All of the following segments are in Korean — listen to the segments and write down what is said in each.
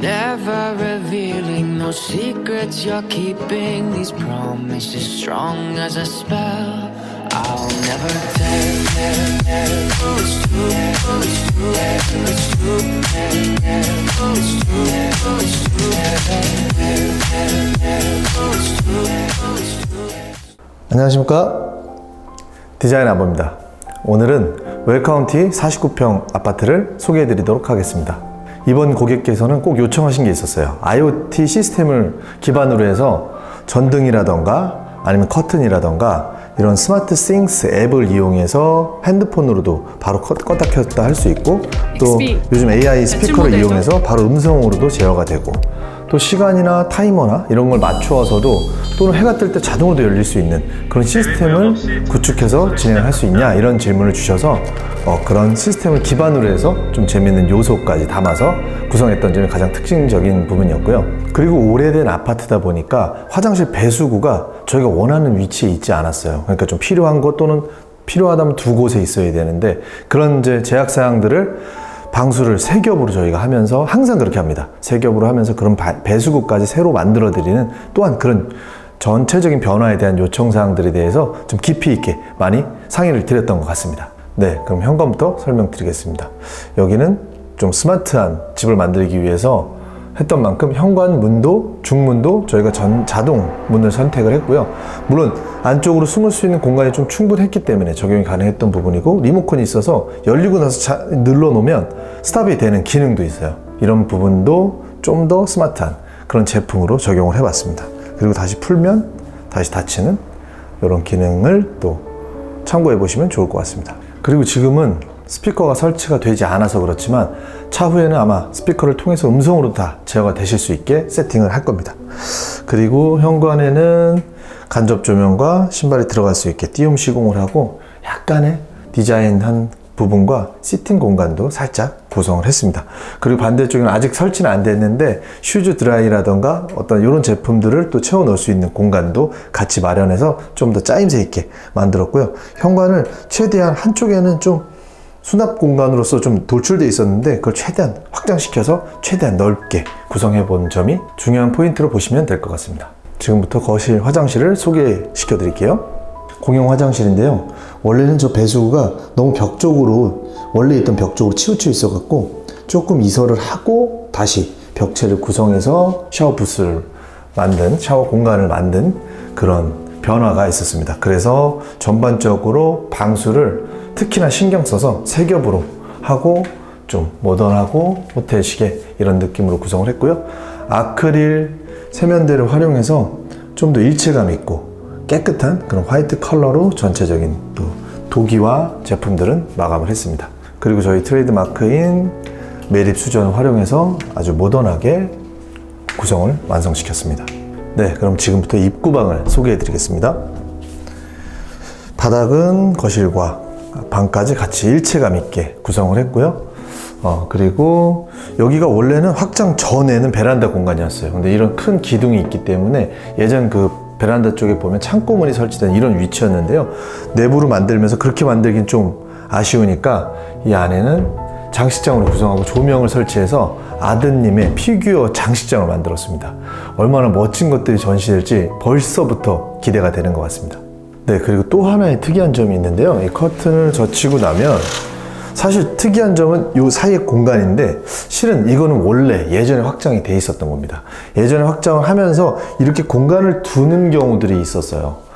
Never revealing no secrets you're keeping. These promises strong as a spell. I'll never tell. It's true, it's true, it's true, it's true, it's true. 안녕하십니까, 디자인 아버입니다. 오늘은 웰카운티 49평 아파트를 소개해 드리도록 하겠습니다. 이번 고객께서는 꼭 요청하신 게 있었어요. IoT 시스템을 기반으로 해서 전등이라던가 아니면 커튼이라던가 이런 스마트 싱스 앱을 이용해서 핸드폰으로도 바로 껐다 켰다 할 수 있고, 또 요즘 AI 스피커를 이용해서 바로 음성으로도 제어가 되고, 또 시간이나 타이머나 이런 걸 맞추어서도 또는 해가 뜰 때 자동으로 열릴 수 있는 그런 시스템을 구축해서 진행할 수 있냐, 이런 질문을 주셔서 그런 시스템을 기반으로 해서 좀 재밌는 요소까지 담아서 구성했던 점이 가장 특징적인 부분이었고요. 그리고 오래된 아파트다 보니까 화장실 배수구가 저희가 원하는 위치에 있지 않았어요. 그러니까 좀 필요한 것 또는 필요하다면 두 곳에 있어야 되는데, 그런 이제 제약사항들을 방수를 세 겹으로 저희가 하면서 항상 그렇게 합니다. 세 겹으로 하면서 그런 배수구까지 새로 만들어 드리는, 또한 그런 전체적인 변화에 대한 요청사항들에 대해서 좀 깊이 있게 많이 상의를 드렸던 것 같습니다. 네, 그럼 현관부터 설명드리겠습니다. 여기는 좀 스마트한 집을 만들기 위해서 했던 만큼 현관 문도 중문도 저희가 자동 문을 선택을 했고요. 물론 안쪽으로 숨을 수 있는 공간이 좀 충분했기 때문에 적용이 가능했던 부분이고, 리모컨이 있어서 열리고 나서 눌러 놓으면 스탑이 되는 기능도 있어요. 이런 부분도 좀 더 스마트한 그런 제품으로 적용을 해봤습니다. 그리고 다시 풀면 다시 닫히는 이런 기능을 또 참고해 보시면 좋을 것 같습니다. 그리고 지금은 스피커가 설치가 되지 않아서 그렇지만 차후에는 아마 스피커를 통해서 음성으로 다 제어가 되실 수 있게 세팅을 할 겁니다. 그리고 현관에는 간접 조명과 신발이 들어갈 수 있게 띄움 시공을 하고, 약간의 디자인한 부분과 시팅 공간도 살짝 구성을 했습니다. 그리고 반대쪽에는 아직 설치는 안 됐는데 슈즈 드라이라던가 어떤 이런 제품들을 또 채워 넣을 수 있는 공간도 같이 마련해서 좀 더 짜임새 있게 만들었고요. 현관을 최대한 한쪽에는 좀 수납 공간으로서 좀 돌출되어 있었는데 그걸 최대한 확장시켜서 최대한 넓게 구성해 본 점이 중요한 포인트로 보시면 될 것 같습니다. 지금부터 거실 화장실을 소개시켜 드릴게요. 공용 화장실인데요, 원래는 저 배수구가 너무 벽 쪽으로, 원래 있던 벽 쪽으로 치우쳐 있어 갖고 조금 이설을 하고 다시 벽체를 구성해서 샤워 부스를 만든, 샤워 공간을 만든 그런 변화가 있었습니다. 그래서 전반적으로 방수를 특히나 신경 써서 세 겹으로 하고 좀 모던하고 호텔식의 이런 느낌으로 구성을 했고요. 아크릴 세면대를 활용해서 좀 더 일체감 있고 깨끗한 그런 화이트 컬러로 전체적인 또 도기와 제품들은 마감을 했습니다. 그리고 저희 트레이드 마크인 매립 수전을 활용해서 아주 모던하게 구성을 완성시켰습니다. 네, 그럼 지금부터 입구방을 소개해 드리겠습니다. 바닥은 거실과 방까지 같이 일체감 있게 구성을 했고요. 그리고 여기가 원래는 확장 전에는 베란다 공간이었어요. 근데 이런 큰 기둥이 있기 때문에 예전 그 베란다 쪽에 보면 창고문이 설치된 이런 위치였는데요. 내부로 만들면서 그렇게 만들긴 좀 아쉬우니까 이 안에는 장식장으로 구성하고 조명을 설치해서 아드님의 피규어 장식장을 만들었습니다. 얼마나 멋진 것들이 전시될지 벌써부터 기대가 되는 것 같습니다. 네, 그리고 또 하나의 특이한 점이 있는데요. 이 커튼을 젖히고 나면 사실 특이한 점은 이 사이의 공간인데, 실은 이거는 원래 예전에 확장이 돼 있었던 겁니다. 예전에 확장을 하면서 이렇게 공간을 두는 경우들이 있었어요.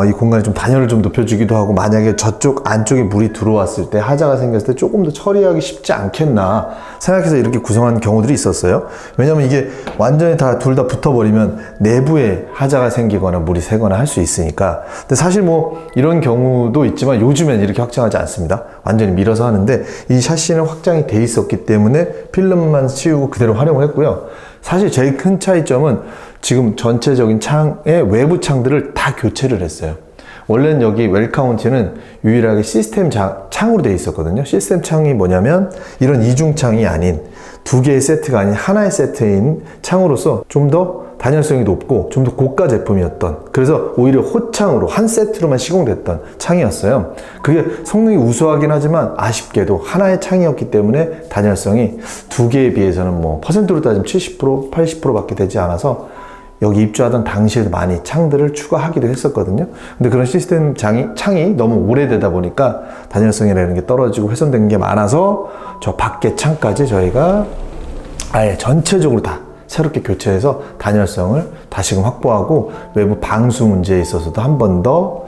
이 공간이 좀 단열을 좀 높여주기도 하고, 만약에 저쪽 안쪽에 물이 들어왔을 때, 하자가 생겼을 때 조금 더 처리하기 쉽지 않겠나 생각해서 이렇게 구성한 경우들이 있었어요. 왜냐면 이게 완전히 둘 다 붙어버리면 내부에 하자가 생기거나 물이 새거나 할 수 있으니까. 근데 사실 뭐 이런 경우도 있지만 요즘엔 이렇게 확장하지 않습니다. 완전히 밀어서 하는데, 이 샤시는 확장이 돼 있었기 때문에 필름만 씌우고 그대로 활용을 했고요. 사실 제일 큰 차이점은 지금 전체적인 창의 외부 창들을 다 교체를 했어요. 원래는 여기 웰카운티는 유일하게 시스템 창으로 되어 있었거든요. 시스템 창이 뭐냐면 이런 이중창이 아닌 두 개의 세트가 아닌 하나의 세트인 창으로서 좀 더 단열성이 높고 좀 더 고가 제품이었던, 그래서 오히려 호창으로 한 세트로만 시공됐던 창이었어요. 그게 성능이 우수하긴 하지만 아쉽게도 하나의 창이었기 때문에 단열성이 두 개에 비해서는 뭐 퍼센트로 따지면 70%, 80%밖에 되지 않아서 여기 입주하던 당시에도 많이 창들을 추가하기도 했었거든요. 근데 그런 시스템 창이 너무 오래되다 보니까 단열성이라는 게 떨어지고 훼손된 게 많아서 저 밖에 창까지 저희가 아예 전체적으로 다 새롭게 교체해서 단열성을 다시금 확보하고 외부 방수 문제에 있어서도 한 번 더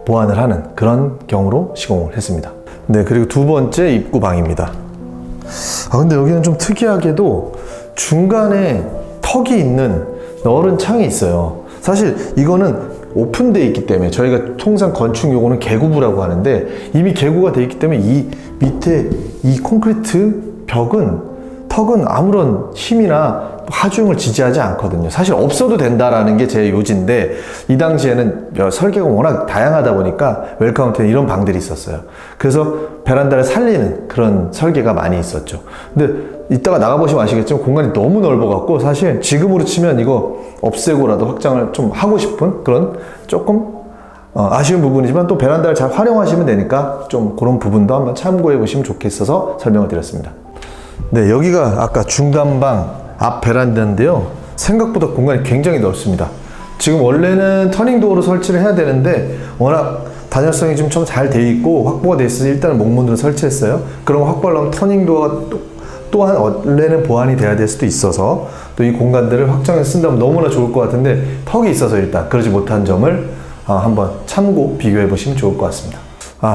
보완을 하는 그런 경우로 시공을 했습니다. 네, 그리고 두 번째 입구 방입니다. 근데 여기는 좀 특이하게도 중간에 턱이 있는 넓은 창이 있어요. 사실 이거는 오픈되어 있기 때문에 저희가 통상 건축 용어는 개구부라고 하는데 이미 개구가 되어 있기 때문에 이 밑에 이 콘크리트 턱은 아무런 힘이나 하중을 지지하지 않거든요. 사실 없어도 된다라는 게 제 요지인데 이 당시에는 설계가 워낙 다양하다 보니까 웰카운트에 이런 방들이 있었어요. 그래서 베란다를 살리는 그런 설계가 많이 있었죠. 근데 이따가 나가보시면 아시겠지만 공간이 너무 넓어갖고 사실 지금으로 치면 이거 없애고라도 확장을 좀 하고 싶은 그런 조금 아쉬운 부분이지만 또 베란다를 잘 활용하시면 되니까 좀 그런 부분도 한번 참고해 보시면 좋겠어서 설명을 드렸습니다. 네, 여기가 아까 중간방 앞 베란다인데요. 생각보다 공간이 굉장히 넓습니다. 지금 원래는 터닝도어로 설치를 해야 되는데 워낙 단열성이 좀 잘 돼 있고 확보가 돼 있어서 일단은 목문으로 설치했어요. 그럼 확보하려면 터닝도어가 또한 원래는 보완이 돼야 될 수도 있어서 또 이 공간들을 확장해서 쓴다면 너무나 좋을 것 같은데 턱이 있어서 일단 그러지 못한 점을 한번 참고 비교해 보시면 좋을 것 같습니다.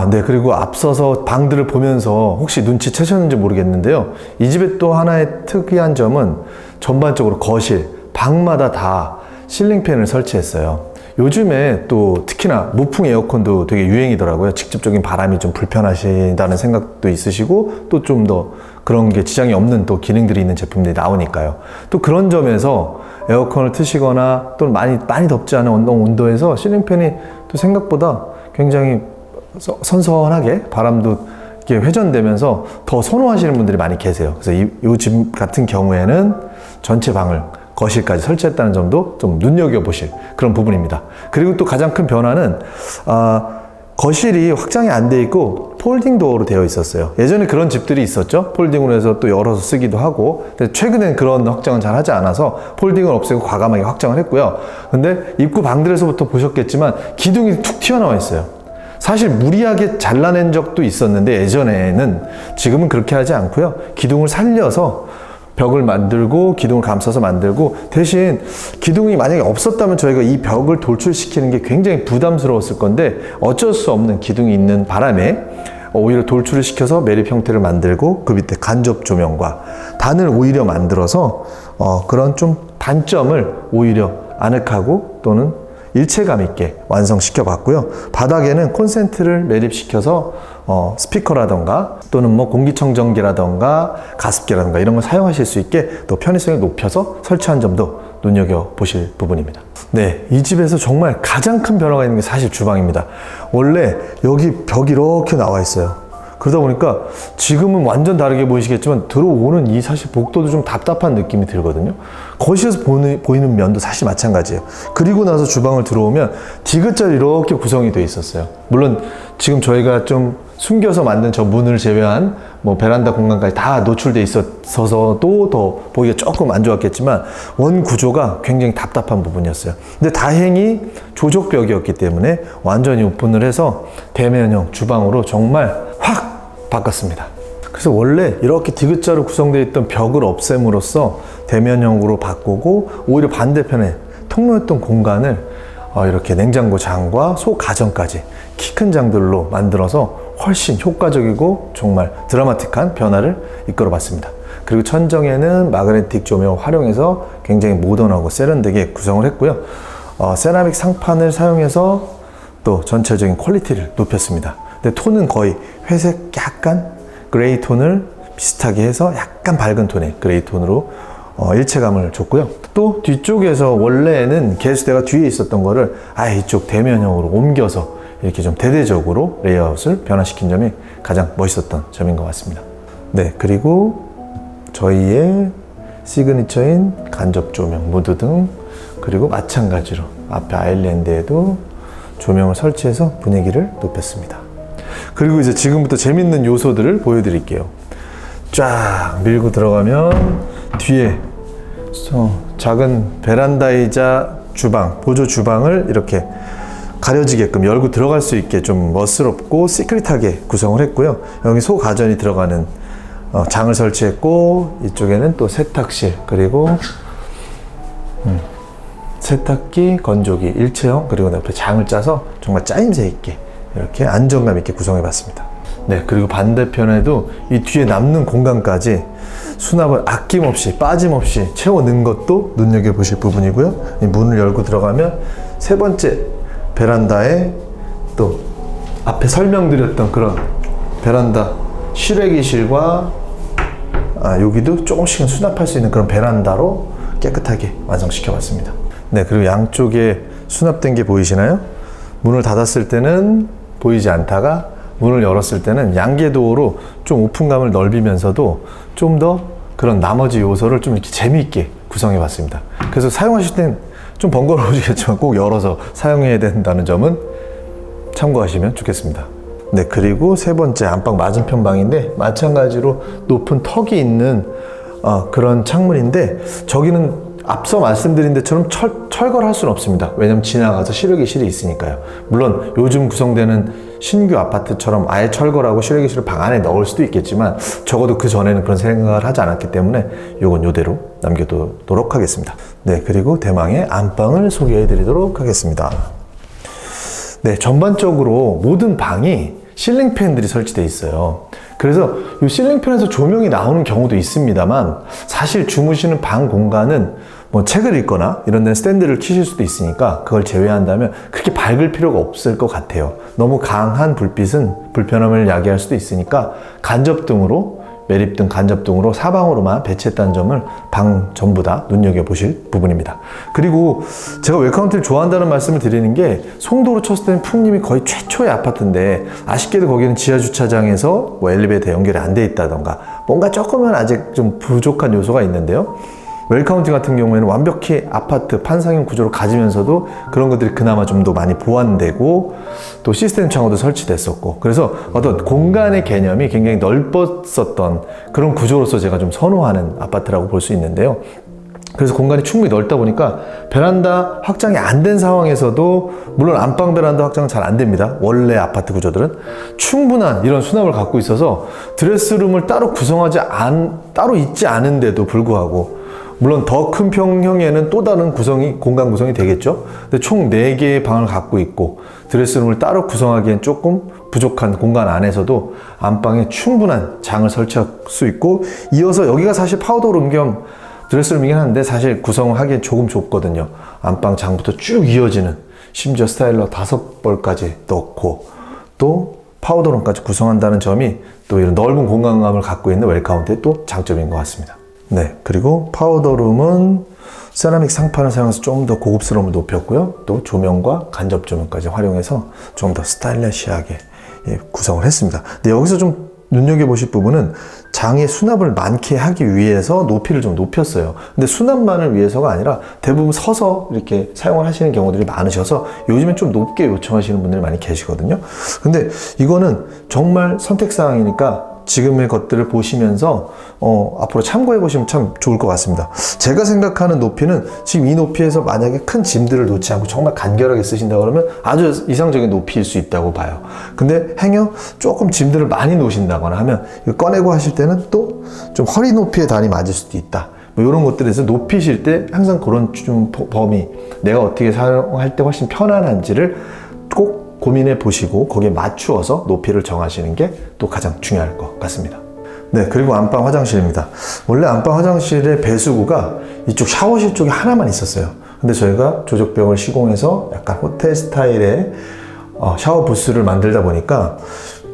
네, 그리고 앞서서 방들을 보면서 혹시 눈치채셨는지 모르겠는데요. 이 집의 또 하나의 특이한 점은 전반적으로 거실, 방마다 다 실링팬을 설치했어요. 요즘에 또 특히나 무풍 에어컨도 되게 유행이더라고요. 직접적인 바람이 좀 불편하시다는 생각도 있으시고 또 좀 더 그런 게 지장이 없는 또 기능들이 있는 제품들이 나오니까요. 또 그런 점에서 에어컨을 트시거나 또는 많이 덥지 않은 온도에서 실링팬이 또 생각보다 굉장히 선선하게 바람도 이렇게 회전되면서 더 선호하시는 분들이 많이 계세요. 그래서 이 집 같은 경우에는 전체 방을 거실까지 설치했다는 점도 좀 눈여겨보실 그런 부분입니다. 그리고 또 가장 큰 변화는 거실이 확장이 안 돼 있고 폴딩 도어로 되어 있었어요. 예전에 그런 집들이 있었죠. 폴딩으로 해서 또 열어서 쓰기도 하고. 근데 최근엔 그런 확장은 잘 하지 않아서 폴딩을 없애고 과감하게 확장을 했고요. 근데 입구 방들에서부터 보셨겠지만 기둥이 툭 튀어나와 있어요. 사실 무리하게 잘라낸 적도 있었는데 예전에는, 지금은 그렇게 하지 않고요. 기둥을 살려서 벽을 만들고 기둥을 감싸서 만들고, 대신 기둥이 만약에 없었다면 저희가 이 벽을 돌출시키는 게 굉장히 부담스러웠을 건데 어쩔 수 없는 기둥이 있는 바람에 오히려 돌출을 시켜서 매립 형태를 만들고 그 밑에 간접 조명과 단을 오히려 만들어서 그런 좀 단점을 오히려 아늑하고 또는 일체감 있게 완성시켜 봤고요. 바닥에는 콘센트를 매립시켜서 스피커라던가 또는 뭐 공기청정기라던가 가습기라던가 이런 걸 사용하실 수 있게 또 편의성을 높여서 설치한 점도 눈여겨보실 부분입니다. 네, 이 집에서 정말 가장 큰 변화가 있는 게 사실 주방입니다. 원래 여기 벽이 이렇게 나와 있어요. 그러다 보니까 지금은 완전 다르게 보이시겠지만 들어오는 이 사실 복도도 좀 답답한 느낌이 들거든요. 거실에서 보이는 면도 사실 마찬가지예요. 그리고 나서 주방을 들어오면 디귿자로 이렇게 구성이 되어 있었어요. 물론 지금 저희가 좀 숨겨서 만든 저 문을 제외한 뭐 베란다 공간까지 다 노출돼 있어서도 더 보기가 조금 안 좋았겠지만 원 구조가 굉장히 답답한 부분이었어요. 근데 다행히 조적벽이었기 때문에 완전히 오픈을 해서 대면형 주방으로 정말 확 바꿨습니다. 그래서 원래 이렇게 디귿자로 구성되어 있던 벽을 없앰으로써 대면형으로 바꾸고 오히려 반대편에 통로였던 공간을 이렇게 냉장고 장과 소가전까지 키 큰 장들로 만들어서 훨씬 효과적이고 정말 드라마틱한 변화를 이끌어 봤습니다. 그리고 천정에는 마그네틱 조명을 활용해서 굉장히 모던하고 세련되게 구성을 했고요. 세라믹 상판을 사용해서 또 전체적인 퀄리티를 높였습니다. 근데 톤은 거의 회색 약간 그레이 톤을 비슷하게 해서 약간 밝은 톤의 그레이 톤으로 일체감을 줬고요. 또 뒤쪽에서 원래는 개수대가 뒤에 있었던 거를 아예 이쪽 대면형으로 옮겨서 이렇게 좀 대대적으로 레이아웃을 변화시킨 점이 가장 멋있었던 점인 것 같습니다. 네, 그리고 저희의 시그니처인 간접 조명, 무드등, 그리고 마찬가지로 앞에 아일랜드에도 조명을 설치해서 분위기를 높였습니다. 그리고 이제 지금부터 재밌는 요소들을 보여드릴게요. 쫙 밀고 들어가면 뒤에 작은 베란다이자 주방, 보조 주방을 이렇게 가려지게끔 열고 들어갈 수 있게 좀 멋스럽고 시크릿하게 구성을 했고요. 여기 소가전이 들어가는 장을 설치했고, 이쪽에는 또 세탁실, 그리고 세탁기, 건조기 일체형, 그리고 옆에 장을 짜서 정말 짜임새 있게 이렇게 안정감 있게 구성해 봤습니다. 네, 그리고 반대편에도 이 뒤에 남는 공간까지 수납을 아낌없이 빠짐없이 채워 넣은 것도 눈여겨보실 부분이고요. 이 문을 열고 들어가면 세 번째 베란다에 또 앞에 설명드렸던 그런 베란다 실외기실과 여기도 조금씩은 수납할 수 있는 그런 베란다로 깨끗하게 완성시켜 봤습니다. 네, 그리고 양쪽에 수납된 게 보이시나요? 문을 닫았을 때는 보이지 않다가 문을 열었을 때는 양계도어로 좀 오픈감을 넓히면서도 좀 더 그런 나머지 요소를 좀 이렇게 재미있게 구성해 봤습니다. 그래서 사용하실 땐 좀 번거로우시겠지만 꼭 열어서 사용해야 된다는 점은 참고하시면 좋겠습니다. 네, 그리고 세 번째 안방 맞은편 방인데 마찬가지로 높은 턱이 있는 그런 창문인데, 저기는 앞서 말씀드린 데처럼 철거를 할 수는 없습니다. 왜냐면 지나가서 실외기실이 있으니까요. 물론 요즘 구성되는 신규 아파트처럼 아예 철거를 하고 실외기실을 방 안에 넣을 수도 있겠지만, 적어도 그 전에는 그런 생각을 하지 않았기 때문에 요건 요대로 남겨두도록 하겠습니다. 네, 그리고 대망의 안방을 소개해 드리도록 하겠습니다. 네, 전반적으로 모든 방이 실링 팬들이 설치되어 있어요. 그래서 이 실링 팬에서 조명이 나오는 경우도 있습니다만, 사실 주무시는 방 공간은 뭐 책을 읽거나 이런 데는 스탠드를 켜실 수도 있으니까 그걸 제외한다면 그렇게 밝을 필요가 없을 것 같아요. 너무 강한 불빛은 불편함을 야기할 수도 있으니까 간접등으로, 매립등 간접등으로 사방으로만 배치했다는 점을 방 전부 다 눈여겨보실 부분입니다. 그리고 제가 웰카운티를 좋아한다는 말씀을 드리는 게, 송도로 쳤을 때는 풍림이 거의 최초의 아파트인데 아쉽게도 거기는 지하주차장에서 뭐 엘리베이터 연결이 안 돼 있다던가 뭔가 조금은 아직 좀 부족한 요소가 있는데요. 웰카운티 같은 경우에는 완벽히 아파트 판상형 구조를 가지면서도 그런 것들이 그나마 좀 더 많이 보완되고, 또 시스템 창호도 설치됐었고, 그래서 어떤 공간의 개념이 굉장히 넓었었던 그런 구조로서 제가 좀 선호하는 아파트라고 볼 수 있는데요. 그래서 공간이 충분히 넓다 보니까 베란다 확장이 안 된 상황에서도, 물론 안방 베란다 확장은 잘 안 됩니다. 원래 아파트 구조들은 충분한 이런 수납을 갖고 있어서 드레스룸을 따로 따로 있지 않은데도 불구하고, 물론 더 큰 평형에는 또 다른 공간 구성이 되겠죠. 근데 총 4개의 방을 갖고 있고 드레스룸을 따로 구성하기엔 조금 부족한 공간 안에서도 안방에 충분한 장을 설치할 수 있고, 이어서 여기가 사실 파우더룸 겸 드레스룸이긴 한데 사실 구성하기엔 조금 좁거든요. 안방 장부터 쭉 이어지는, 심지어 스타일러 5벌까지 넣고 또 파우더룸까지 구성한다는 점이 또 이런 넓은 공간감을 갖고 있는 웰카운티의 또 장점인 것 같습니다. 네, 그리고 파우더룸은 세라믹 상판을 사용해서 좀 더 고급스러움을 높였고요. 또 조명과 간접 조명까지 활용해서 좀 더 스타일리시하게 구성을 했습니다. 근데 여기서 좀 눈여겨보실 부분은 장의 수납을 많게 하기 위해서 높이를 좀 높였어요. 근데 수납만을 위해서가 아니라 대부분 서서 이렇게 사용을 하시는 경우들이 많으셔서 요즘엔 좀 높게 요청하시는 분들이 많이 계시거든요. 근데 이거는 정말 선택사항이니까 지금의 것들을 보시면서 앞으로 참고해 보시면 참 좋을 것 같습니다. 제가 생각하는 높이는 지금 이 높이에서 만약에 큰 짐들을 놓지 않고 정말 간결하게 쓰신다 그러면 아주 이상적인 높이일 수 있다고 봐요. 근데 행여 조금 짐들을 많이 놓으신다거나 하면 이거 꺼내고 하실 때는 또 좀 허리 높이의 단이 맞을 수도 있다. 뭐 이런 것들에서 높이실 때 항상 그런 좀 범위, 내가 어떻게 사용할 때 훨씬 편안한지를 꼭 고민해 보시고 거기에 맞추어서 높이를 정하시는 게 또 가장 중요할 것 같습니다. 네, 그리고 안방 화장실입니다. 원래 안방 화장실의 배수구가 이쪽 샤워실 쪽에 하나만 있었어요. 근데 저희가 조적벽을 시공해서 약간 호텔 스타일의 샤워 부스를 만들다 보니까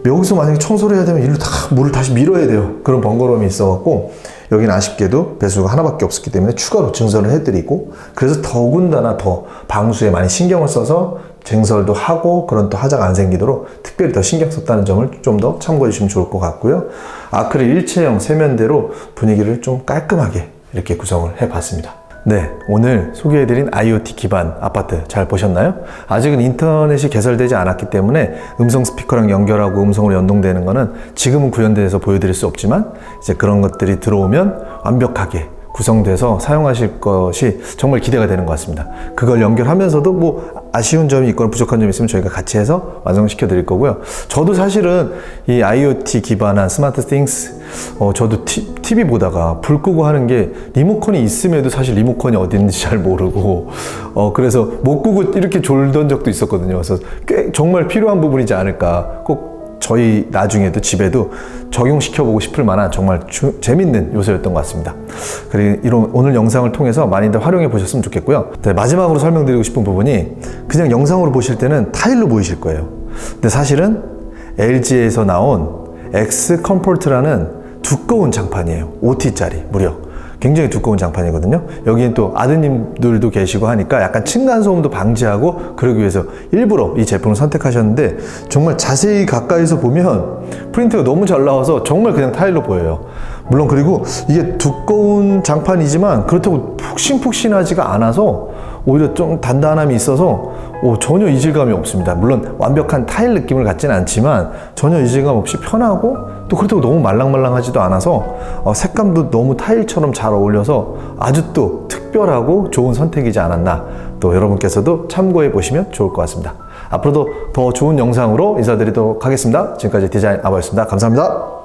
여기서 만약에 청소를 해야 되면 일로 다 물을 다시 밀어야 돼요. 그런 번거로움이 있어갖고 여기는 아쉽게도 배수구가 하나밖에 없었기 때문에 추가로 증설을 해드리고, 그래서 더군다나 더 방수에 많이 신경을 써서 쟁설도 하고 그런 또 하자가 안 생기도록 특별히 더 신경 썼다는 점을 좀 더 참고해 주시면 좋을 것 같고요. 아크릴 일체형 세면대로 분위기를 좀 깔끔하게 이렇게 구성을 해 봤습니다. 네, 오늘 소개해드린 IoT 기반 아파트 잘 보셨나요? 아직은 인터넷이 개설되지 않았기 때문에 음성 스피커랑 연결하고 음성으로 연동되는 거는 지금은 구현돼서 보여드릴 수 없지만 이제 그런 것들이 들어오면 완벽하게 구성돼서 사용하실 것이 정말 기대가 되는 것 같습니다. 그걸 연결하면서도 뭐 아쉬운 점이 있거나 부족한 점이 있으면 저희가 같이 해서 완성시켜 드릴 거고요. 저도 사실은 이 IoT 기반한 스마트 띵스 저도 TV 보다가 불 끄고 하는 게 리모컨이 있음에도 사실 리모컨이 어디 있는지 잘 모르고 그래서 못 끄고 이렇게 졸던 적도 있었거든요. 그래서 꽤 정말 필요한 부분이지 않을까. 꼭 저희 나중에도 집에도 적용시켜보고 싶을 만한 정말 재밌는 요소였던 것 같습니다. 그리고 이런 오늘 영상을 통해서 많이들 활용해 보셨으면 좋겠고요. 네, 마지막으로 설명드리고 싶은 부분이 그냥 영상으로 보실 때는 타일로 보이실 거예요. 근데 사실은 LG에서 나온 X 컴포트라는 두꺼운 장판이에요. 5T짜리 무려. 굉장히 두꺼운 장판이거든요. 여기엔 또 아드님들도 계시고 하니까 약간 층간소음도 방지하고 그러기 위해서 일부러 이 제품을 선택하셨는데 정말 자세히 가까이서 보면 프린트가 너무 잘 나와서 정말 그냥 타일로 보여요. 물론 그리고 이게 두꺼운 장판이지만 그렇다고 푹신푹신하지가 않아서 오히려 좀 단단함이 있어서 전혀 이질감이 없습니다. 물론 완벽한 타일 느낌을 갖지는 않지만 전혀 이질감 없이 편하고 또 그렇다고 너무 말랑말랑하지도 않아서 색감도 너무 타일처럼 잘 어울려서 아주 또 특별하고 좋은 선택이지 않았나, 또 여러분께서도 참고해 보시면 좋을 것 같습니다. 앞으로도 더 좋은 영상으로 인사드리도록 하겠습니다. 지금까지 디자인 아바였습니다. 감사합니다.